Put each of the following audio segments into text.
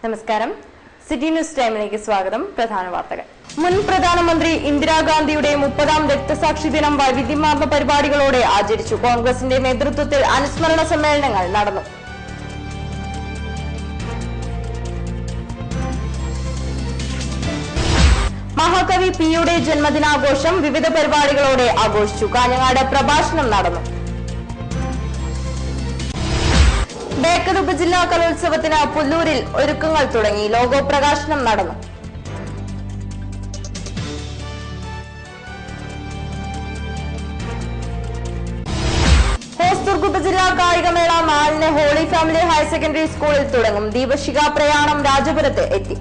നമസ്കാരം, city news ടൈമിലേക്ക് സ്വാഗതം. പ്രധാന വാർത്തകൾ. മുൻ പ്രധാനമന്ത്രി ഇന്ദിരാഗാന്ധിയുടെ 30ാം രക്തസാക്ഷി ദിനം വൈവിധ്യമാർന്ന പരിപാടികളോടെ ആചരിച്ചു. കോൺഗ്രസിന്റെ നേതൃത്വത്തിൽ അനുസ്മരണ സമ്മേളനങ്ങൾ നടന്നു. മഹാകവി പിയുടെ ജന്മദിനാഘോഷം വിവിധ പരിപാടികളോടെ ആഘോഷിച്ചു. കാഞ്ഞങ്ങാട് പ്രഭാഷണം നടന്നു. ബേക്കർ ഉപജില്ലാ കലോത്സവത്തിന് പുല്ലൂരിൽ ഒരുക്കങ്ങൾ തുടങ്ങി. ലോഗോ പ്രകാശനം നടന്നു. ഹോസ്ദുർഗ് ഉപജില്ലാ കായികമേള 4-ന് ഹോളി ഫാമിലി ഹയർ സെക്കൻഡറി സ്കൂളിൽ തുടങ്ങും. ദീപശിഖ പ്രയാണം രാജപുരത്ത് എത്തി.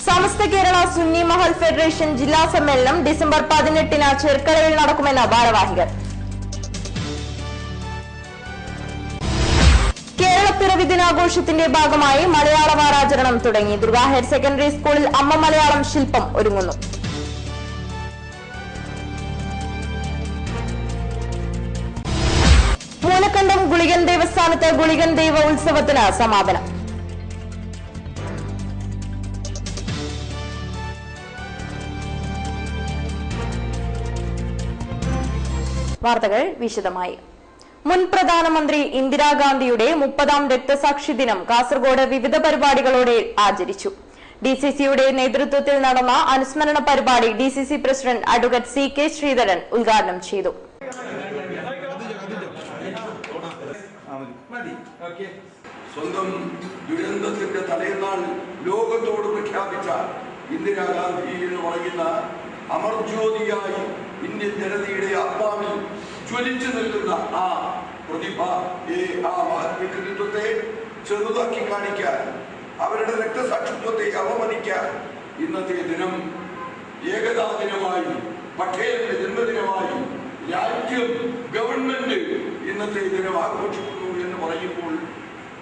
സമസ്ത കേരള സുന്നി മഹൽ ഫെഡറേഷൻ ജില്ലാ സമ്മേളനം ഡിസംബർ 18-ന് ചെർക്കളയിൽ നടക്കുമെന്ന് ഭാരവാഹികൾ. കേരളപ്പിറവി ദിനാഘോഷത്തിന്റെ ഭാഗമായി മലയാള വാരാചരണം തുടങ്ങി. ദുർഗ ഹയർ സെക്കൻഡറി സ്കൂളിൽ അമ്മ മലയാളം ശില്പം ഒരുങ്ങുന്നു. മൂലക്കണ്ടം ഗുളികൻ ദേവസ്ഥാനത്ത് ഗുളികൻ ദൈവ ഉത്സവത്തിന് സമാപനം. വാർത്തകൾ വിശദമായി. മുൻ പ്രധാനമന്ത്രി ഇന്ദിരാഗാന്ധിയുടെ 30ാം രക്തസാക്ഷി ദിനം കാസർഗോഡ് വിവിധ പരിപാടികളോടെ ആചരിച്ചു. ഡിസിസിയുടെ നേതൃത്വത്തിൽ നടന്ന അനുസ്മരണ പരിപാടി DCC president advocate CK Sreedharan ഉദ്ഘാടനം ചെയ്തു. സ്വന്തം ദുരന്തത്തിന്റെ തലേന്നാൾ ലോകത്തോട് പ്രഖ്യാപിച്ച ഇന്ദിരാഗാന്ധി എന്ന് പറയുന്ന അമർജ്യോതിയായി ഇന്ത്യൻ ജനതയുടെ ആത്മാവിൽ ജ്വലിച്ചു നിൽക്കുന്ന ആ പ്രതിഭ, ആ മഹത്വത്വത്തെ ചെറുതാക്കി കാണിക്കാൻ, അവരുടെ രക്തസാക്ഷിത്വത്തെ അവമാനിക്കാൻ ഇന്നത്തെ ദിനം ഏകതാ ദിനമായി, പട്ടേലിന്റെ ജന്മദിനമായി രാജ്യം, ഗവൺമെന്റ് ഇന്നത്തെ ദിനം ആഘോഷിക്കുന്നു എന്ന് പറയുമ്പോൾ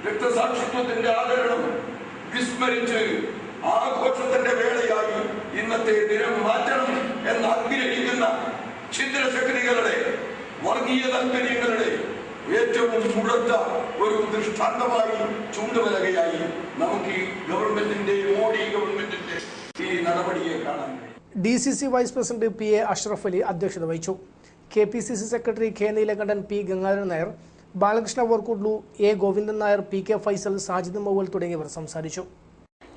രക്തസാക്ഷിത്വത്തിന്റെ ആദരണം വിസ്മരിച്ച് ആഘോഷത്തിന്റെ വേളയായി ഇന്നത്തെ ദിനം മാറ്റണം എന്ന് ആഗ്രഹിക്കുന്ന ഛിദ്രശക്തികളുടെ, വർഗീയ താല്പര്യങ്ങളുടെ ഏറ്റവും മുഴുത്ത ഒരു ദൃഷ്ടാന്തമായി ചൂണ്ടുവലകയായി നമുക്ക് ഈ ഗവൺമെന്റിന്റെ, മോഡി ഗവൺമെന്റിന്റെ ഈ നടപടിയെ കാണാൻ. DCC vice president PA Ashraf Ali അധ്യക്ഷത വഹിച്ചു. KPCC secretary K Neelakantan, P Gangadharan Nair, Balakrishna Varkkudlu, A Govindan Nair, PK Faisal, Sajid Mauval തുടങ്ങിയവർ സംസാരിച്ചു.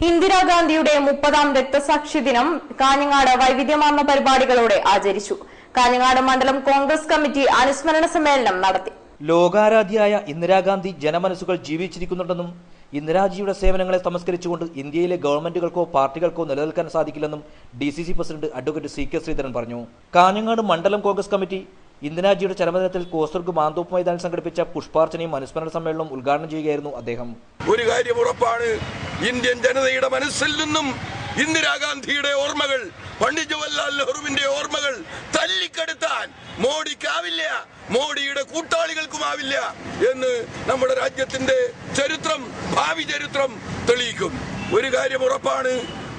ഇന്ദിരാഗാന്ധിയുടെ 30ാം രക്തസാക്ഷി ദിനം കാഞ്ഞങ്ങാട് വൈവിധ്യമാർന്ന പരിപാടികളോടെ ആചരിച്ചു. കാഞ്ഞങ്ങാട് മണ്ഡലം കോൺഗ്രസ് കമ്മിറ്റി അനുസ്മരണ സമ്മേളനം നടത്തി. ലോകാരാധ്യയായ ഇന്ദിരാഗാന്ധി ജനമനസ്സുകൾ ജീവിച്ചിരിക്കുന്നുണ്ടെന്നും ഇന്ദിരാജിയുടെ സേവനങ്ങളെ തമസ്കരിച്ചുകൊണ്ട് ഇന്ത്യയിലെ ഗവൺമെന്റുകൾക്കോ പാർട്ടികൾക്കോ നിലനിൽക്കാൻ സാധിക്കില്ലെന്നും DCC president advocate CK Sreedharan പറഞ്ഞു. കാഞ്ഞങ്ങാട് മണ്ഡലം കോൺഗ്രസ് കമ്മിറ്റി ഇന്ദിരാജിയുടെ ചരമദിനത്തിൽ കോസർഗ് മാന്തോപ്പ് മൈതാനിൽ സംഘടിപ്പിച്ച പുഷ്പാർച്ചനയും അനുസ്മരണ സമ്മേളനവും ഉദ്ഘാടനം ചെയ്യുകയായിരുന്നു അദ്ദേഹം. ഒരു കാര്യം ഉറപ്പാണ്, ഇന്ത്യൻ ജനതയുടെ മനസ്സിൽ നിന്നും ഇന്ദിരാഗാന്ധിയുടെ ഓർമ്മകൾ, പണ്ഡിറ്റ് ജവഹർലാൽ നെഹ്റുവിന്റെ ഓർമ്മകൾ തല്ലിക്കെടുത്താൻ മോഡിക്കാവില്ല, മോഡിയുടെ കൂട്ടാളികൾക്കുമാവില്ല എന്ന് നമ്മുടെ രാജ്യത്തിന്റെ ചരിത്രം, ഭാവി ചരിത്രം തെളിയിക്കും. ഒരു കാര്യം ഉറപ്പാണ്,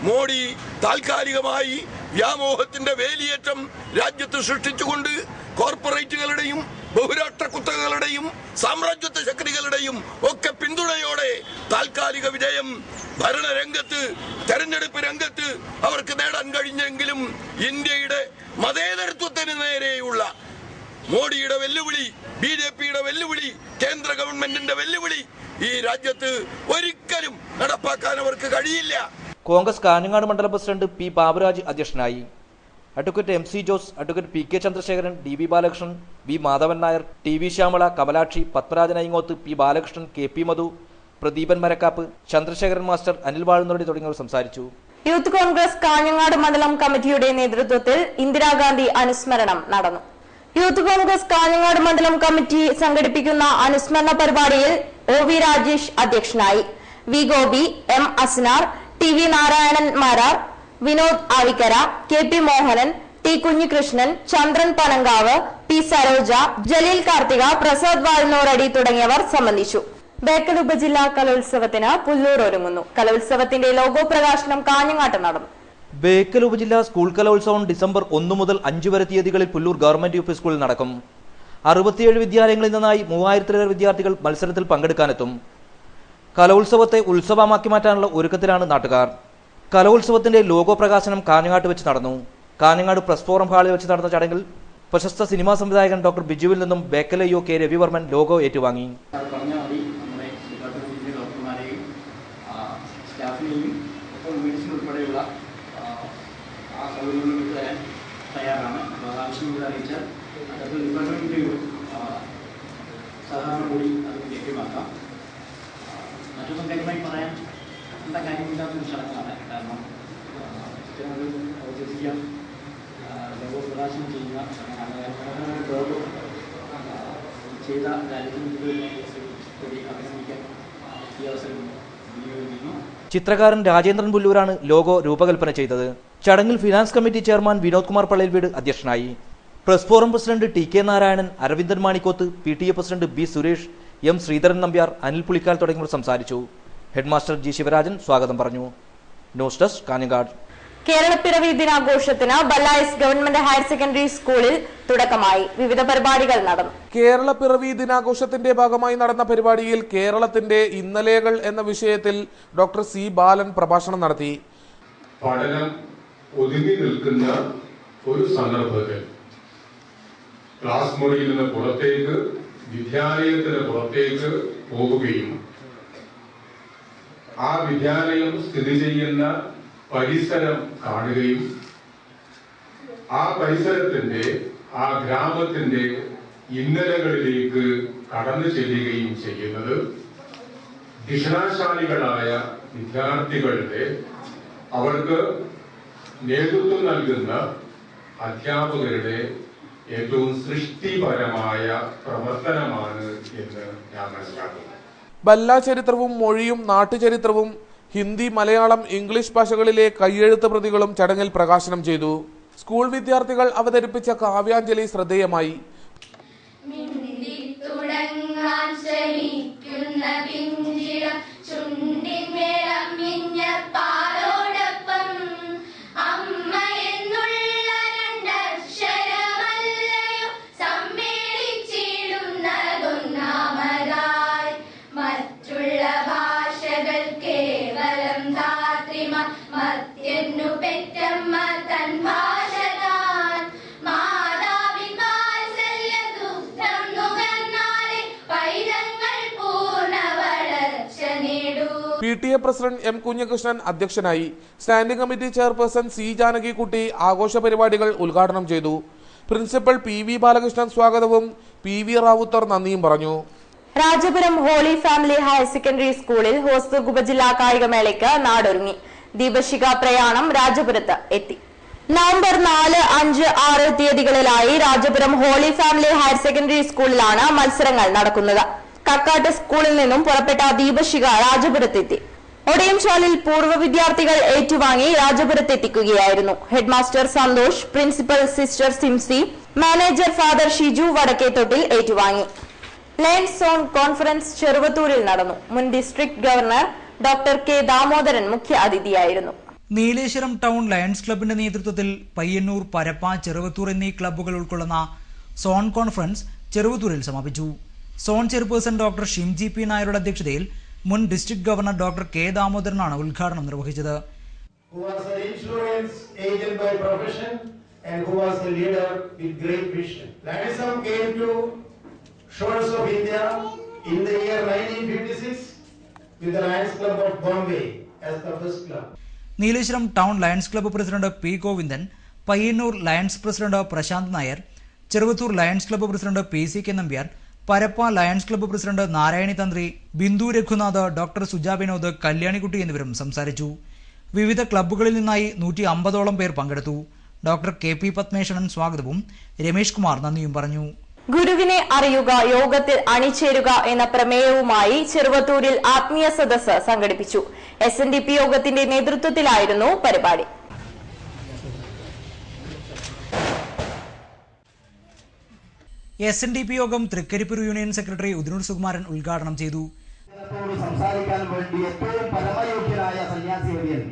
മോഡി താൽക്കാലികമായി വ്യാമോഹത്തിന്റെ വേലിയേറ്റം രാജ്യത്ത് സൃഷ്ടിച്ചുകൊണ്ട് കോർപ്പറേറ്റുകളുടെയും ബഹുരാഷ്ട്ര കുത്തകകളുടെയും സാമ്രാജ്യത്വ ശക്തികളുടെയും ഒക്കെ പിന്തുണയോടെ താൽക്കാലിക വിജയം ഭരണരംഗത്ത്, തെരഞ്ഞെടുപ്പ് രംഗത്ത് അവർക്ക് നേടാൻ കഴിഞ്ഞെങ്കിലും ഇന്ത്യയുടെ മതേതരത്വത്തിന് നേരെയുള്ള മോഡിയുടെ വെല്ലുവിളി, BJPയുടെ വെല്ലുവിളി, കേന്ദ്ര ഗവൺമെന്റിന്റെ വെല്ലുവിളി ഈ രാജ്യത്ത് ഒരിക്കലും നടപ്പാക്കാൻ അവർക്ക് കഴിയില്ല. കോൺഗ്രസ് കാഞ്ഞങ്ങാട് മണ്ഡലം പ്രസിഡന്റ് P ബാബുരാജ് അധ്യക്ഷനായി. Advocate MC Jose, advocate PK Chandrasekharan, DB Balakrishnan, V Madhavan Nair, TV Shyamala, Kamalakshi, Padmarajan Ayyangoth, P Balakrishnan, KP Madhu, Pradeepan Marakkapp, Chandrasekharan master, Anil Vazhunnodi തുടങ്ങിയവർ സംസാരിച്ചു. യൂത്ത് കോൺഗ്രസ് കാഞ്ഞങ്ങാട് മണ്ഡലം കമ്മിറ്റിയുടെ നേതൃത്വത്തിൽ ഇന്ദിരാഗാന്ധി അനുസ്മരണം നടന്നു. യൂത്ത് കോൺഗ്രസ് കാഞ്ഞങ്ങാട് മണ്ഡലം കമ്മിറ്റി സംഘടിപ്പിക്കുന്ന അനുസ്മരണ പരിപാടിയിൽ OV രാജേഷ് അധ്യക്ഷനായി. V Gopi, M Asnar, TV Narayanan Marar, Vinod Avikkara, KP Mohanan, T Kunhikrishnan, ചന്ദ്രൻ പനങ്കാവ്, P സരോജ, ജലീൽ കാർത്തിക, പ്രസാദ് വാൾനോറടി തുടങ്ങിയവർ സംബന്ധിച്ചു. ബേക്കൽ ഉപജില്ലാ കലോത്സവത്തിന് പുല്ലൂർ ഒരുങ്ങുന്നു. കലോത്സവത്തിന്റെ ലോഗോ പ്രകാശനം കാഞ്ഞങ്ങാട്ട് നടന്നു. ബേക്കൽ ഉപജില്ലാ സ്കൂൾ കലോത്സവം ഡിസംബർ 1 മുതൽ 5 വരെ തീയതികളിൽ പുല്ലൂർ ഗവൺമെന്റ് UP സ്കൂളിൽ നടക്കും. 67 വിദ്യാലയങ്ങളിൽ നിന്നായി 3000-ലേറെ വിദ്യാർത്ഥികൾ മത്സരത്തിൽ പങ്കെടുക്കാനെത്തും. കലോത്സവത്തെ ഉത്സവമാക്കി മാറ്റാനുള്ള ഒരുക്കത്തിലാണ് നാട്ടുകാർ. കലോത്സവത്തിന്റെ ലോഗോ പ്രകാശനം കാഞ്ഞങ്ങാട്ട് വെച്ച് നടന്നു. കാഞ്ഞങ്ങാട് പ്രസ് ഫോറം ഹാളിൽ വെച്ച് നടന്ന ചടങ്ങിൽ പ്രശസ്ത സിനിമാ സംവിധായകൻ ഡോക്ടർ ബിജുവിൽ നിന്നും ബേക്കലെ യോ കെ രവിവർമ്മൻ ലോഗോ ഏറ്റുവാങ്ങി. മറ്റൊന്നും കാര്യമായി പറയാൻ എന്താ കാര്യമില്ലാത്തൊരു ചടങ്ങാണ്. കാരണം അവതരിപ്പിക്കാൻ ലോഗോ പ്രകാശനം ചെയ്യുന്ന ചടങ്ങാണ്. ലോഗോ ചെയ്ത രാജ്യത്തിന് കൂടി അഭിനന്ദിക്കാൻ ഈ അവസരം വിനിയോഗിക്കുന്നു. ചിത്രകാരൻ രാജേന്ദ്രൻ പുല്ലൂരാണ് ലോഗോ രൂപകൽപ്പന ചെയ്തത്. ചടങ്ങിൽ finance committee chairman Vinod Kumar Palleveed അധ്യക്ഷനായി. Press forum president TK Narayanan, Aravindan Manikkoth, PTA president B Suresh, M Sreedharan Nambiar, Anil Pulikkal തുടങ്ങിയവർ സംസാരിച്ചു. ഹെഡ്മാസ്റ്റർ G ശിവരാജൻ സ്വാഗതം പറഞ്ഞു. News desk Kanhangad. കേരളപ്പിറവി ദിനാഘോഷത്തിന് ബല്ലായസ് ഗവൺമെന്റ് ഹയർ സെക്കൻഡറി സ്കൂളിൽ തുടക്കമായി. വിവിധ പരിപാടികൾ നടന്നു. കേരളപ്പിറവി ദിനാഘോഷത്തിന്റെ ഭാഗമായി നടന്ന പരിപാടിയിൽ കേരളത്തിന്റെ ഇന്നലെകൾ എന്ന വിഷയത്തിൽ ഡോക്ടർ C ബാലൻ പ്രഭാഷണം നടത്തി. പഠനം ഒതുങ്ങി നിൽക്കുന്ന ഒരു സന്ദർഭത്തിൽ ക്ലാസ് മുറിയിൽ നിന്ന് പുറത്തേക്ക്, വിദ്യാലയത്തിന് പുറത്തേക്ക് പോകുകയും ആ വിദ്യാലയം സ്ഥിതി ചെയ്യുന്ന പരിസരം കാണുകയും ആ പരിസരത്തിന്റെ, ആ ഗ്രാമത്തിന്റെ ഇന്നലകളിലേക്ക് കടന്നു ചെല്ലുകയും ചെയ്യുന്നത് ദിഷണാശാലികളായ വിദ്യാർത്ഥികളുടെ, അവർക്ക് നേതൃത്വം നൽകുന്ന അധ്യാപകരുടെ ഏറ്റവും സൃഷ്ടിപരമായ പ്രവർത്തനമാണ് എന്ന് ഞാൻ മനസ്സിലാക്കുന്നു. ബല്ല ചരിത്രവും മൊഴിയും നാട്ടുചരിത്രവും ഹിന്ദി, മലയാളം, ഇംഗ്ലീഷ് ഭാഷകളിലെ കയ്യെഴുത്ത് പ്രതികളും ചടങ്ങിൽ പ്രകാശനം ചെയ്തു. സ്കൂൾ വിദ്യാർത്ഥികൾ അവതരിപ്പിച്ച കാവ്യാഞ്ജലി ശ്രദ്ധേയമായി. PTA പ്രസിഡന്റ് M കുഞ്ഞികൃഷ്ണൻ അധ്യക്ഷനായി. സ്റ്റാൻഡിംഗ് കമ്മിറ്റി ചെയർപേഴ്സൺ C ജാനകിക്കുട്ടി ആഘോഷ പരിപാടികൾ ഉദ്ഘാടനം ചെയ്തു. പ്രിൻസിപ്പൽ PV ബാലകൃഷ്ണൻ സ്വാഗതവും PV റാവുത്തർ നന്ദിയും പറഞ്ഞു. Rajapuram holy family higher secondary സ്കൂളിൽ ഹോസ്ദുർഗ് ഉപജില്ലാ കായികമേളയ്ക്ക് നാടൊരുങ്ങി. ദീപശിഖ പ്രയാണം രാജപുരത്ത് എത്തി. നവംബർ 4, 5, 6 തീയതികളിലായി Rajapuram holy family higher secondary സ്കൂളിലാണ് മത്സരങ്ങൾ നടക്കുന്നത്. കക്കാട്ട് സ്കൂളിൽ നിന്നും പുറപ്പെട്ട ദീപശിഖ രാജപുരത്തെത്തി. ഒടിയംശാലിൽ പൂർവ്വ വിദ്യാർത്ഥികൾ ഏറ്റുവാങ്ങി രാജപുരത്തെത്തിക്കുകയായിരുന്നു. Headmaster Santhosh, principal sister Simsi, manager father Shiju Vadakkethottil ഏറ്റുവാങ്ങി. ലയൺസ് സോൺ കോൺഫറൻസ് ചെറുവത്തൂരിൽ നടന്നു. മുൻ district governor doctor K Damodaran മുഖ്യ അതിഥിയായിരുന്നു. നീലേശ്വരം ടൗൺ ലയൺസ് ക്ലബിന്റെ നേതൃത്വത്തിൽ പയ്യന്നൂർ, പരപ്പ, ചെറുവത്തൂർ എന്നീ ക്ലബ്ബുകൾ ഉൾക്കൊള്ളുന്ന സോൺ കോൺഫറൻസ് ചെറുവത്തൂരിൽ സമാപിച്ചു. Zone chairperson doctor Shimji P നായരുടെ അധ്യക്ഷതയിൽ മുൻ ഡിസ്ട്രിക്ട് ഗവർണർ ഡോക്ടർ K ദാമോദരനാണ് ഉദ്ഘാടനം നിർവഹിച്ചത്. Nileshwaram town Lions Club president P Govindan, Payyannur Lions president Prashanth Nair, Cheruvathur Lions Club president PC K Nambiar, Parappa Lions Club president Narayani Tantri, Bindu Raghunath, doctor Suja Vinod, Kalyanikutty എന്നിവരും സംസാരിച്ചു. വിവിധ ക്ലബ്ബുകളിൽ നിന്നായി 150ഓളം പേർ പങ്കെടുത്തു. ഡോക്ടർ KP പത്മേശ്വരൻ സ്വാഗതവും രമേഷ് കുമാർ നന്ദിയും പറഞ്ഞു. ഗുരുവിനെ അറിയുക, യോഗത്തിൽ അണിചേരുക എന്ന പ്രമേയവുമായി ചെറുവത്തൂരിൽ ആത്മീയ സദസ്സ് സംഘടിപ്പിച്ചു. SNDP യോഗത്തിന്റെ നേതൃത്വത്തിലായിരുന്നു പരിപാടി. SNDP യോഗം തൃക്കരിപ്പൂർ യൂണിയൻ സെക്രട്ടറി ഉദിനൂർ സുകുമാരൻ ഉദ്ഘാടനം ചെയ്തു. സംസാരിക്കാൻ വേണ്ടി ഏറ്റവും പരമയോഗ്യനായ സന്യാസിവര്യൻ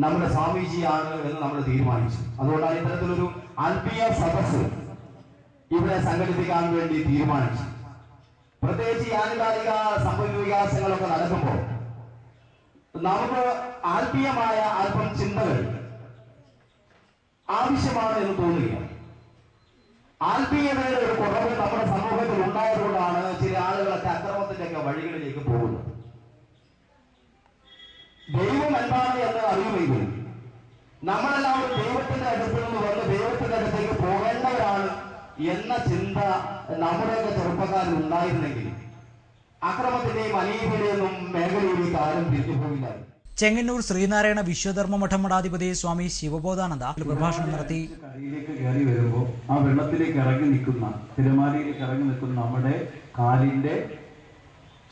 നമ്മുടെ സ്വാമീജിയാണ് എന്ന് നമ്മൾ തീരുമാനിച്ചു. അതുകൊണ്ടാണ് ഇത്തരത്തിലൊരു ആത്മീയ സദസ്സ് ഇവിടെ സംഘടിപ്പിക്കാൻ വേണ്ടി തീരുമാനിച്ചു. പ്രത്യേകിച്ച് ഈ ആനുകാലിക സംഭവ വികാസങ്ങളൊക്കെ നടക്കുമ്പോൾ നമുക്ക് ആത്മീയമായ അല്പം ചിന്തകൾ ആവശ്യമാണ് എന്ന് തോന്നുകയാണ്. ആത്മീയതയുടെ ഒരു കുറവ് നമ്മുടെ സമൂഹത്തിൽ ഉണ്ടായതുകൊണ്ടാണ് ചില ആളുകളൊക്കെ അക്രമത്തിന്റെയൊക്കെ വഴികളിലേക്ക് പോകുന്നത്. ദൈവം എന്താണ് എന്ന് അറിയുമെങ്കിൽ നമ്മളെല്ലാവരും ദൈവത്തിന്റെ അടുത്ത് നിന്ന് വന്ന് ദൈവത്തിന്റെ അടുത്തേക്ക് പോകേണ്ടവരാണ് എന്ന ചിന്ത നമ്മുടെയൊക്കെ ചെറുപ്പക്കാരിൽ ഉണ്ടായിരുന്നെങ്കിൽ അക്രമത്തിന്റെയും അനീതിയുടെയും മേഖലയിലേക്ക് ആരും തിരിച്ചു പോകില്ല. ചെങ്ങന്നൂർ ശ്രീനാരായണ വിശ്വധർമ്മ മഠം മഠാധിപതി സ്വാമി ശിവബോധാനന്ദ പ്രഭാഷണം നടത്തി. കരയിലേക്ക് കയറി വരുമ്പോൾ ആ വെള്ളത്തിലേക്ക് ഇറങ്ങി നിൽക്കുന്ന തിരമാലയിലേക്ക് ഇറങ്ങി നിൽക്കുന്ന നമ്മുടെ കാലിന്റെ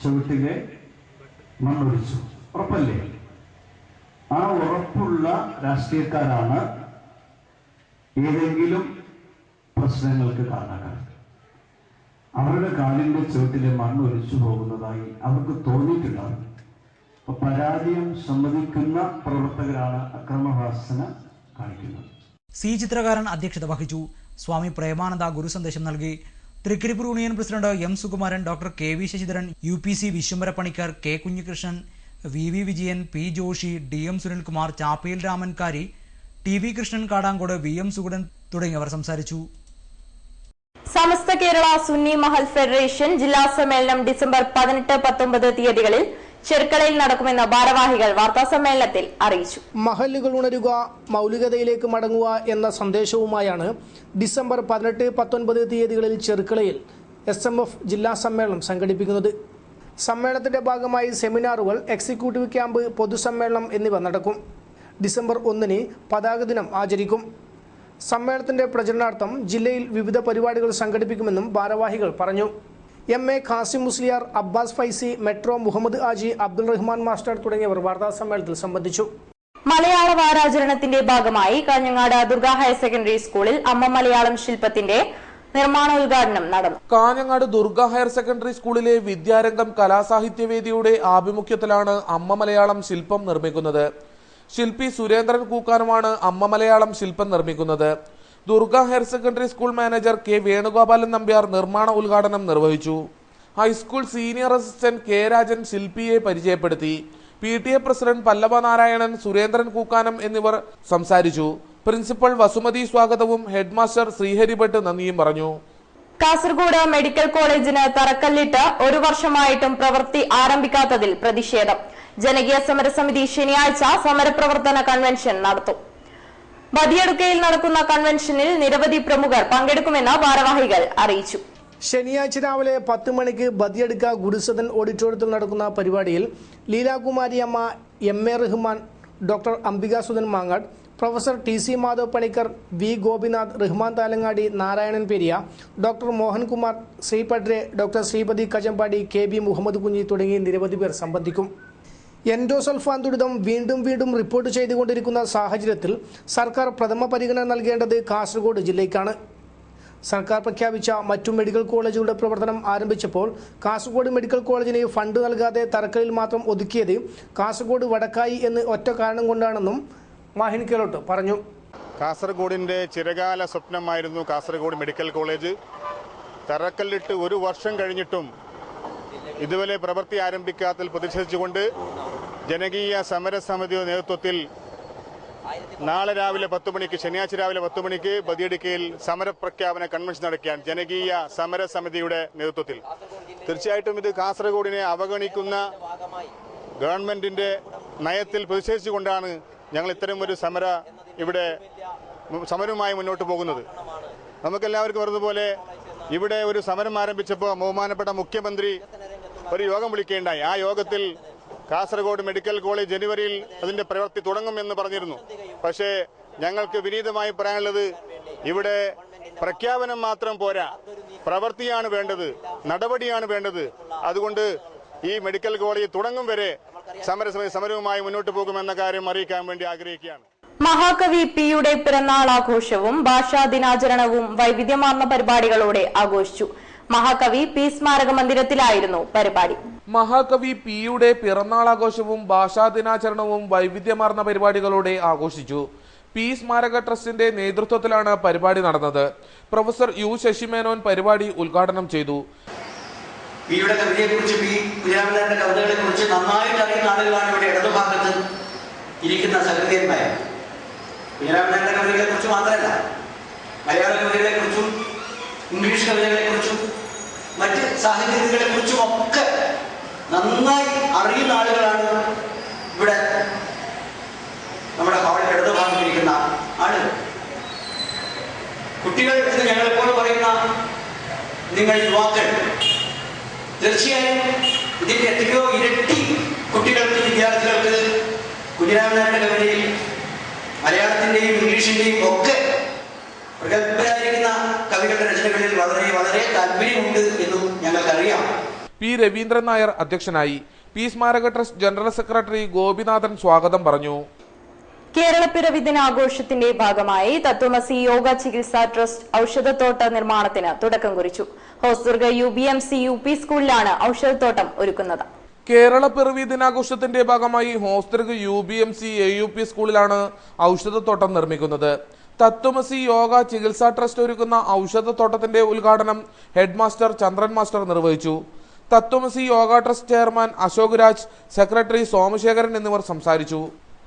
ചുവട്ടിലെ മണ്ണൊഴിച്ചു. ഉറപ്പല്ലേ? ആ ഉറപ്പുള്ള രാഷ്ട്രീയക്കാരാണ് ഏതെങ്കിലും പ്രശ്നങ്ങൾക്ക് കാരണക്കാർ. അവരുടെ കാലിന്റെ ചുവട്ടിലെ മണ്ണ് ഒലിച്ചു പോകുന്നതായി അവർക്ക് തോന്നിയിട്ടുണ്ടാകും. പരാജയം സമ്മതിക്കുന്ന പ്രവർത്തകരാണ് അക്രമവാസന കാണിക്കുന്നത്. സി ചിത്രകാരൻ അധ്യക്ഷത വഹിച്ചു. സ്വാമി പ്രേമാനന്ദ ഗുരുസന്ദേശം നൽകി. Trikaripur union president M Sukumaran, doctor KV Sasidharan, UPC Vishwambhara Panicker, K Kunhikrishnan, VV Vijayan, P Joshi, DM Sunilkumar, Chappayil Ramankari, TV Krishnan Kadankode, VM Sugudan തുടങ്ങിയവർ സംസാരിച്ചു. സമസ്ത കേരള സുന്നി മഹൽ ഫെഡറേഷൻ ജില്ലാ സമ്മേളനം ഡിസംബർ 18-19 തീയതികളിൽ ചെർക്കളയിൽ നടക്കുമെന്ന് ഭാരവാഹികൾ വാർത്താസമ്മേളനത്തിൽ അറിയിച്ചു. മഹല്ലുകൾ ഉണരുക, മൗലികതയിലേക്ക് മടങ്ങുക എന്ന സന്ദേശവുമായാണ് ഡിസംബർ 18-19 തീയതികളിൽ ചെർക്കളയിൽ SMF ജില്ലാ സമ്മേളനം സംഘടിപ്പിക്കുന്നത്. സമ്മേളനത്തിന്റെ ഭാഗമായി സെമിനാറുകൾ, എക്സിക്യൂട്ടീവ് ക്യാമ്പ്, പൊതുസമ്മേളനം എന്നിവ നടക്കും. ഡിസംബർ 1-ന് പതാക ദിനം ആചരിക്കും. സമ്മേളനത്തിന്റെ പ്രചരണാർത്ഥം ജില്ലയിൽ വിവിധ പരിപാടികൾ സംഘടിപ്പിക്കുമെന്നും ഭാരവാഹികൾ പറഞ്ഞു. MA Khasim Musliyar, Abbas Faizy, metro Muhammad Aji, Abdul Rahman master തുടങ്ങിയവർ വാർത്താസമ്മേളനത്തിൽ സംബന്ധിച്ചു. മലയാള വാരാചരണത്തിന്റെ ഭാഗമായി കാഞ്ഞങ്ങാട് ദുർഗ ഹയർ സെക്കൻഡറി സ്കൂളിൽ അമ്മ മലയാളം ശില്പത്തിന്റെ നിർമ്മാണോദ്ഘാടനം നടന്നു. കാഞ്ഞങ്ങാട് ദുർഗ ഹയർ സെക്കൻഡറി സ്കൂളിലെ വിദ്യാരംഗം കലാസാഹിത്യവേദിയുടെ ആഭിമുഖ്യത്തിലാണ് അമ്മ മലയാളം ശില്പം നിർമ്മിക്കുന്നത്. ശില്പി സുരേന്ദ്രൻ കൂക്കാനുമാണ് അമ്മ മലയാളം ശില്പം നിർമ്മിക്കുന്നത്. Durga higher secondary school manager K Venugopalan Nambiar നിർമ്മാണ ഉദ്ഘാടനം നിർവഹിച്ചു. High school senior assistant K Rajan ശില്പിയെ പരിചയപ്പെടുത്തി. PTA പ്രസിഡന്റ് പല്ലവ നാരായണൻ, സുരേന്ദ്രൻ കൂക്കാനം എന്നിവർ സംസാരിച്ചു. പ്രിൻസിപ്പൽ വസുമതി സ്വാഗതവും ഹെഡ്മാസ്റ്റർ ശ്രീഹരിഭട്ട് നന്ദിയും പറഞ്ഞു. കാസർഗോഡ് മെഡിക്കൽ കോളേജിന് തറക്കല്ലിട്ട് 1 വർഷമായിട്ടും പ്രവൃത്തി ആരംഭിക്കാത്തതിൽ പ്രതിഷേധം. ജനകീയ സമരസമിതി ശനിയാഴ്ച സമരപ്രവർത്തന കൺവെൻഷൻ നടത്തും. ബദിയടുക്കയിൽ നടക്കുന്ന കൺവെൻഷനിൽ നിരവധി പ്രമുഖർ പങ്കെടുക്കുമെന്ന് ഭാരവാഹികൾ അറിയിച്ചു. ശനിയാഴ്ച രാവിലെ 10 മണിക്ക് ബദിയടുക്ക ഗുരുസദൻ ഓഡിറ്റോറിയത്തിൽ നടക്കുന്ന പരിപാടിയിൽ Leelakumari Amma, MA Rahman, doctor Ambikasuthan Mangad, professor TC Madhav Panicker, V Gopinath, Rahman Thalangadi, Narayanan Periya, doctor Mohankumar, Shri Padre, doctor Sripathi Kajampady, KB Muhammad Kunhi തുടങ്ങി നിരവധി പേർ സംബന്ധിക്കും. എൻഡോസൾഫാൻ ദുരിതം വീണ്ടും റിപ്പോർട്ട് ചെയ്തുകൊണ്ടിരിക്കുന്ന സാഹചര്യത്തിൽ സർക്കാർ പ്രഥമ പരിഗണന നൽകേണ്ടത് കാസർഗോഡ് ജില്ലയ്ക്കാണ്. സർക്കാർ പ്രഖ്യാപിച്ച മറ്റു മെഡിക്കൽ കോളേജുകളുടെ പ്രവർത്തനം ആരംഭിച്ചപ്പോൾ കാസർഗോഡ് മെഡിക്കൽ കോളേജിന് ഫണ്ട് നൽകാതെ തറക്കലിൽ മാത്രം ഒതുക്കിയത് കാസർഗോഡ് വടക്കായി എന്ന് ഒറ്റ കാരണം കൊണ്ടാണെന്നും മാഹിൻ കേലോട്ട് പറഞ്ഞു. കാസർഗോഡിൻ്റെ ചിരകാല സ്വപ്നമായിരുന്നു കാസർഗോഡ് മെഡിക്കൽ കോളേജ്. തറക്കല്ലിട്ട് 1 വർഷം കഴിഞ്ഞിട്ടും ഇതുവരെ പ്രവൃത്തി ആരംഭിക്കാത്തതിൽ പ്രതിഷേധിച്ചുകൊണ്ട് ജനകീയ സമരസമിതിയുടെ നേതൃത്വത്തിൽ നാളെ രാവിലെ 10 മണിക്ക്, ശനിയാഴ്ച രാവിലെ 10 മണിക്ക് ബദിയടുക്കയിൽ സമരപ്രഖ്യാപന കൺവെൻഷൻ നടക്കുകയാണ് ജനകീയ സമരസമിതിയുടെ നേതൃത്വത്തിൽ. തീർച്ചയായിട്ടും ഇത് കാസർഗോഡിനെ അവഗണിക്കുന്ന ഗവൺമെന്റിന്റെ നയത്തിൽ പ്രതിഷേധിച്ചുകൊണ്ടാണ് ഞങ്ങൾ ഇത്തരം ഒരു സമരവുമായി മുന്നോട്ട് പോകുന്നത്. നമുക്കെല്ലാവർക്കും പറഞ്ഞതുപോലെ ഇവിടെ ഒരു സമരം ആരംഭിച്ചപ്പോൾ ബഹുമാനപ്പെട്ട മുഖ്യമന്ത്രി ഒരു യോഗം വിളിക്കുകയുണ്ടായി. ആ യോഗത്തിൽ കാസർഗോഡ് മെഡിക്കൽ കോളേജ് ജനുവരിയിൽ അതിന്റെ പ്രവൃത്തി തുടങ്ങുമെന്ന് പറഞ്ഞിരുന്നു. പക്ഷേ ഞങ്ങൾക്ക് വിനീതമായി പറയാനുള്ളത്, ഇവിടെ പ്രഖ്യാപനം മാത്രം പോരാ, പ്രവൃത്തിയാണ് വേണ്ടത്, നടപടിയാണ് വേണ്ടത്. അതുകൊണ്ട് ഈ മെഡിക്കൽ കോളേജ് തുടങ്ങും വരെ സമരവുമായി മുന്നോട്ട് പോകുമെന്ന കാര്യം അറിയിക്കാൻ വേണ്ടി ആഗ്രഹിക്കുകയാണ്. മഹാകവി പിയുടെ പിറന്നാൾ ആഘോഷവും ഭാഷാ ദിനാചരണവും വൈവിധ്യമാർന്ന പരിപാടികളോടെ ആഘോഷിച്ചു. മഹാകവി പി സ്മാരക മന്ദിരത്തിലായിരുന്നു പരിപാടി. മഹാകവി പിയുടെ പിറന്നാൾ ആഘോഷവും ഭാഷാ ദിനാചരണവും വൈവിധ്യമാർന്ന പരിപാടികളോടെ ആഘോഷിച്ചു. പി സ്മാരക ട്രസ്റ്റിന്റെ നേതൃത്വത്തിലാണ് പരിപാടി നടന്നത്. പ്രൊഫസർ യു ശശിമേനോൻ പരിപാടി ഉദ്ഘാടനം ചെയ്തു. പിയുടെ കവിതയെക്കുറിച്ച്, പി കുഞ്ഞിരാമന്റെ കവിതകളെ കുറിച്ച് നന്നായിട്ട് അറിയുന്ന ആളുകളാണ് ഇവിടെ ഇടതുഭാഗത്ത് ഇരിക്കുന്ന സഹൃദയന്മാർ. കുഞ്ഞിരാമന്റെ കവിതകളെ കുറിച്ച് മാത്രമല്ല, മലയാള കവിതകളെ കുറിച്ചും ഇംഗ്ലീഷ് കവിതകളെ കുറിച്ചും മറ്റ് സാഹിത്യങ്ങളെ കുറിച്ചും ഒക്കെ നന്നായി അറിയുന്ന ആളുകളാണ് ഇവിടെ നമ്മുടെ ഹാളിൽ ഇടതുഭാഗത്തിരിക്കുന്ന ആളുകൾ. കുട്ടികൾ എന്ന് ഞങ്ങളെപ്പോഴും പറയുന്ന നിങ്ങൾ യുവാക്കൾ, തീർച്ചയായും ഇതിന്റെ എത്രയോ ഇരട്ടി കുട്ടികൾക്ക്, വിദ്യാർത്ഥികൾക്ക് കുഞ്ഞിരാമന്റെ കവിതയിൽ മലയാളത്തിന്റെയും ഇംഗ്ലീഷിന്റെയും ഒക്കെ പ്രഗത്ഭരായിരിക്കുന്ന കവികളുടെ രചനകളിൽ വളരെ വളരെ താല്പര്യമുണ്ട് എന്നും ഞങ്ങൾക്കറിയാം. പി രവീന്ദ്രൻ നായർ അധ്യക്ഷനായി. പി സ്മാരക ട്രസ്റ്റ് ജനറൽ സെക്രട്ടറി ഗോപിനാഥൻ സ്വാഗതം പറഞ്ഞു. കേരളപ്പിറവി ദിനാഘോഷത്തിന്റെ ഭാഗമായി തത്വമസി യോഗ ചികിത്സാ ട്രസ്റ്റ് ഔഷധത്തോട്ട നിർമ്മാണത്തിന് തുടക്കം കുറിച്ചു. ഹോസ്ദുർഗ് UBMC UP സ്കൂളിലാണ് ഔഷധത്തോട്ടം ഒരുക്കുന്നത്. കേരളപ്പിറവി ദിനാഘോഷത്തിന്റെ ഭാഗമായി ഹോസ്ദുർഗ് UBMC AUP സ്കൂളിലാണ് ഔഷധത്തോട്ടം നിർമ്മിക്കുന്നത്. തത്വമസി യോഗ ചികിത്സാ ട്രസ്റ്റ് ഒരുക്കുന്ന ഔഷധത്തോട്ടത്തിന്റെ ഉദ്ഘാടനം ഹെഡ് മാസ്റ്റർ ചന്ദ്രൻ മാസ്റ്റർ നിർവഹിച്ചു. Tatvamasi yoga trust chairman Ashok Raj, secretary Somasekharan എന്നിവർ സംസാരിച്ചു.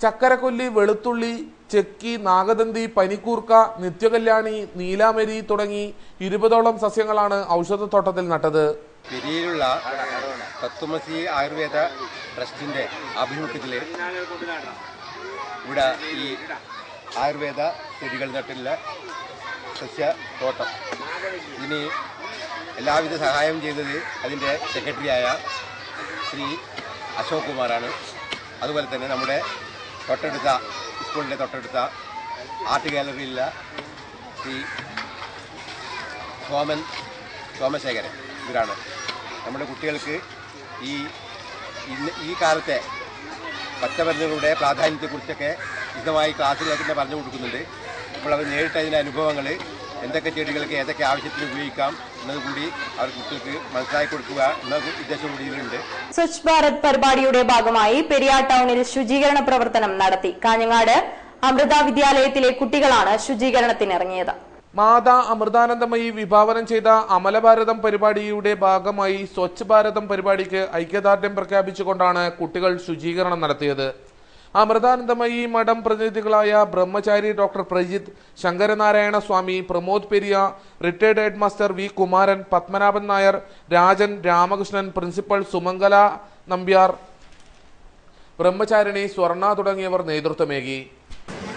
ചക്കരക്കൊല്ലി, വെളുത്തുള്ളി, ചെക്കി, നാഗദന്തി, പനിക്കൂർക്ക, നിത്യകല്യാണി, നീലാമരി തുടങ്ങി 20ഓളം സസ്യങ്ങളാണ് ഔഷധത്തോട്ടത്തിൽ നട്ടത്. പെരിയയിലുള്ള തത്വമസി ആയുർവേദ ട്രസ്റ്റിന്റെ ആഭിമുഖ്യത്തിൽ ഇവിടെ ഈ ആയുർവേദ ചെടികൾ നട്ടുള്ള സസ്യത്തോട്ടം, ഇതിന് എല്ലാവിധ സഹായം ചെയ്തത് അതിൻ്റെ സെക്രട്ടറിയായ ശ്രീ അശോക് കുമാറാണ്. അതുപോലെ തന്നെ നമ്മുടെ തൊട്ടടുത്ത സ്കൂളിൻ്റെ തൊട്ടടുത്ത ആർട്ട് ഗാലറിയിലുള്ള ശ്രീ സോമശേഖരൻ. ഇവരാണ് നമ്മുടെ കുട്ടികൾക്ക് ഈ കാലത്തെ പച്ചമരുന്നുകളുടെ പ്രാധാന്യത്തെക്കുറിച്ചൊക്കെ വിശദമായി ക്ലാസ്സിലൊക്കെ തന്നെ പറഞ്ഞു കൊടുക്കുന്നുണ്ട്. അപ്പോൾ അവർ നേരിട്ട് അതിൻ്റെ അനുഭവങ്ങൾ, എന്തൊക്കെ ചെടികൾക്ക് ഏതൊക്കെ ആവശ്യത്തിന് ഉപയോഗിക്കാം എന്നതുകൂടി അവർ കുട്ടികൾക്ക് മനസ്സിലാക്കി കൊടുക്കുക എന്ന ഉദ്ദേശം കൂടി ഇതിലുണ്ട്. സ്വച്ഛ് ഭാരത് പരിപാടിയുടെ ഭാഗമായി പെരിയാർ ടൗണിൽ ശുചീകരണ പ്രവർത്തനം നടത്തി. കാഞ്ഞങ്ങാട് അമൃത വിദ്യാലയത്തിലെ കുട്ടികളാണ് ശുചീകരണത്തിനിറങ്ങിയത്. മാതാ അമൃതാനന്ദമയി വിഭാവനം ചെയ്ത അമലഭാരതം പരിപാടിയുടെ ഭാഗമായി സ്വച്ഛ് ഭാരതം പരിപാടിക്ക് ഐക്യദാർഢ്യം പ്രഖ്യാപിച്ചുകൊണ്ടാണ് കുട്ടികൾ ശുചീകരണം നടത്തിയത്. അമൃതാനന്ദമയി മഠം പ്രതിനിധികളായ Brahmachari doctor Prajith, Sankaranarayana Swami, Pramod Periya, retired head master V Kumaran, Padmanabhan Nair, Rajan, Ramakrishnan, principal Sumangala Nambiar, Brahmacharini Swarna തുടങ്ങിയവർ നേതൃത്വമേകി.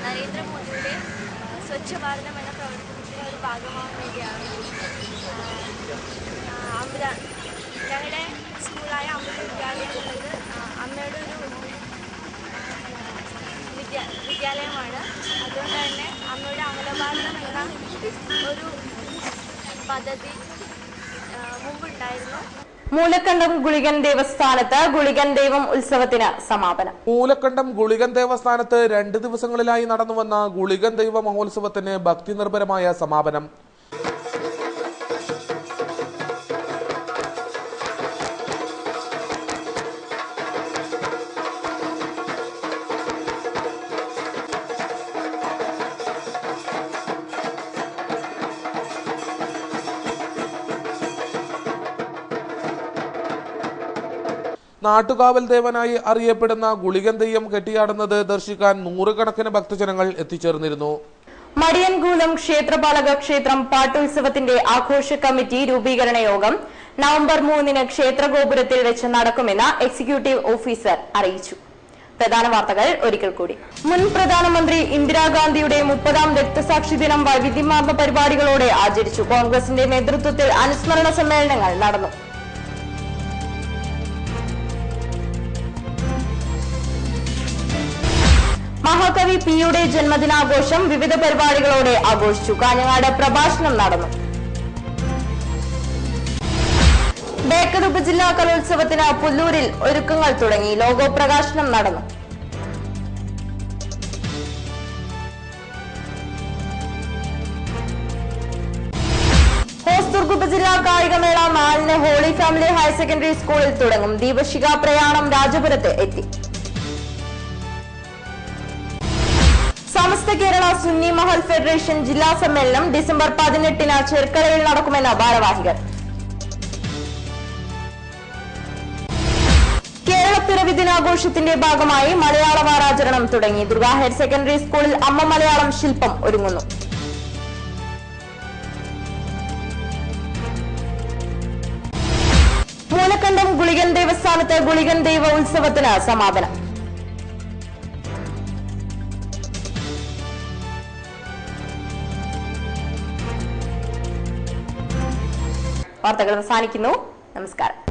നരേന്ദ്രമോദിയുടെ സ്വച്ഛ ഭാരതം എന്ന പ്രവർത്തനത്തിന്റെ ഒരു ഭാഗമാകാൻ വേണ്ടിയാണ് ഞങ്ങളുടെ സ്കൂളായ അമൃത വിദ്യാലയം എന്നത് അമ്മയുടെ ഒരു വിദ്യാലയമാണ്. അതുകൊണ്ട് തന്നെ അമ്മയുടെ അമലഭാരതം എന്ന ഒരു പദ്ധതി മുമ്പുണ്ടായിരുന്നു. മൂലക്കണ്ടം ഗുളികൻ ദേവസ്ഥാനത്ത് ഗുളികൻ ദൈവം ഉത്സവത്തിന് സമാപനം. മൂലക്കണ്ടം ഗുളികൻ ദേവസ്ഥാനത്ത് 2 ദിവസങ്ങളിലായി നടന്നുവന്ന ഗുളികൻ ദൈവ മഹോത്സവത്തിന് ഭക്തി നിർഭരമായ സമാപനം. നാട്ടുകാവൽ ദേവനായി അറിയപ്പെടുന്ന ഗുളികൻ തെയ്യം കെട്ടിയാടുന്നത് ദർശിക്കാൻ 100 കണക്കിന് ഭക്തജനങ്ങൾ എത്തിച്ചേർന്നിരുന്നു. മടിയൻകൂലം ക്ഷേത്രപാലക ക്ഷേത്രം പാട്ടുത്സവത്തിന്റെ ആഘോഷ കമ്മിറ്റി രൂപീകരണ യോഗം നവംബർ 3 ക്ഷേത്രഗോപുരത്തിൽ വെച്ച് നടക്കുമെന്ന് എക്സിക്യൂട്ടീവ് ഓഫീസർ അറിയിച്ചു. പ്രധാന വാർത്തകൾ ഒരിക്കൽ കൂടി. മുൻ പ്രധാനമന്ത്രി ഇന്ദിരാഗാന്ധിയുടെ 30ാം രക്തസാക്ഷി ദിനം വൈവിധ്യമാർന്ന പരിപാടികളോടെ ആചരിച്ചു. കോൺഗ്രസിന്റെ നേതൃത്വത്തിൽ അനുസ്മരണ സമ്മേളനങ്ങൾ നടന്നു. മഹാകവി പിയുടെ ജന്മദിനാഘോഷം വിവിധ പരിപാടികളോടെ ആഘോഷിച്ചു. കാഞ്ഞങ്ങാട് പ്രഭാഷണം നടന്നു. ബേക്കർ ഉപജില്ലാ കലോത്സവത്തിന് പുല്ലൂരിൽ ഒരുക്കങ്ങൾ തുടങ്ങി. ലോഗോ പ്രകാശനം നടന്നു. ഉപജില്ലാ കായികമേള 4-ന് ഹോളി ഫാമിലി ഹയർ സെക്കൻഡറി സ്കൂളിൽ തുടങ്ങും. ദീപശിഖ പ്രയാണം രാജപുരത്ത് എത്തി. സമസ്ത കേരള സുന്നി മഹൽ ഫെഡറേഷൻ ജില്ലാ സമ്മേളനം ഡിസംബർ 18-ന് ചെർക്കളയിൽ നടക്കുമെന്ന് ഭാരവാഹികൾ. കേരളപ്പിറവി ദിനാഘോഷത്തിന്റെ ഭാഗമായി മലയാള വാരാചരണം തുടങ്ങി. ദുർഗ ഹയർ സെക്കൻഡറി സ്കൂളിൽ അമ്മ മലയാളം ശില്പം ഒരുങ്ങുന്നു. മൂലക്കണ്ടം ഗുളികൻ ദേവസ്ഥാനത്ത് ഗുളികൻ ദൈവ ഉത്സവത്തിന് സമാപനം. വാർത്തകൾ അവസാനിക്കുന്നു. നമസ്കാരം.